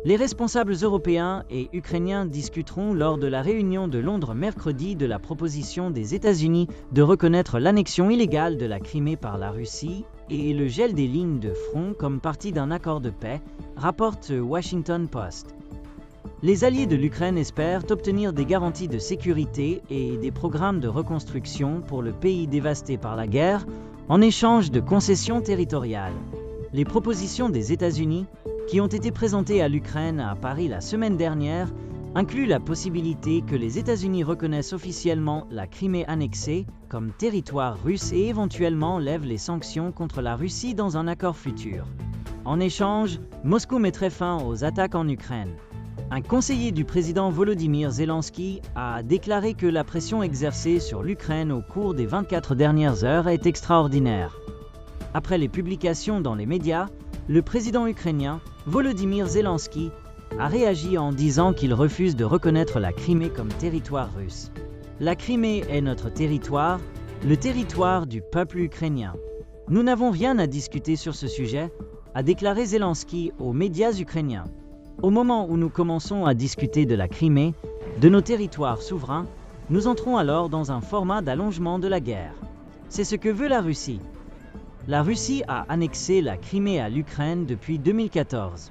Les responsables européens et ukrainiens discuteront lors de la réunion de Londres mercredi de la proposition des États-Unis de reconnaître l'annexion illégale de la Crimée par la Russie et le gel des lignes de front comme partie d'un accord de paix, rapporte Washington Post. Les alliés de l'Ukraine espèrent obtenir des garanties de sécurité et des programmes de reconstruction pour le pays dévasté par la guerre en échange de concessions territoriales. Les propositions des États-Unis, qui ont été présentées à l'Ukraine à Paris la semaine dernière, incluent la possibilité que les États-Unis reconnaissent officiellement la Crimée annexée comme territoire russe et éventuellement lèvent les sanctions contre la Russie dans un accord futur. En échange, Moscou mettrait fin aux attaques en Ukraine. Un conseiller du président Volodymyr Zelensky a déclaré que la pression exercée sur l'Ukraine au cours des 24 dernières heures est extraordinaire. Après les publications dans les médias, le président ukrainien, Volodymyr Zelensky, a réagi en disant qu'il refuse de reconnaître la Crimée comme territoire russe. La Crimée est notre territoire, le territoire du peuple ukrainien. Nous n'avons rien à discuter sur ce sujet, a déclaré Zelensky aux médias ukrainiens. Au moment où nous commençons à discuter de la Crimée, de nos territoires souverains, nous entrons alors dans un format d'allongement de la guerre. C'est ce que veut la Russie. La Russie a annexé la Crimée à l'Ukraine depuis 2014.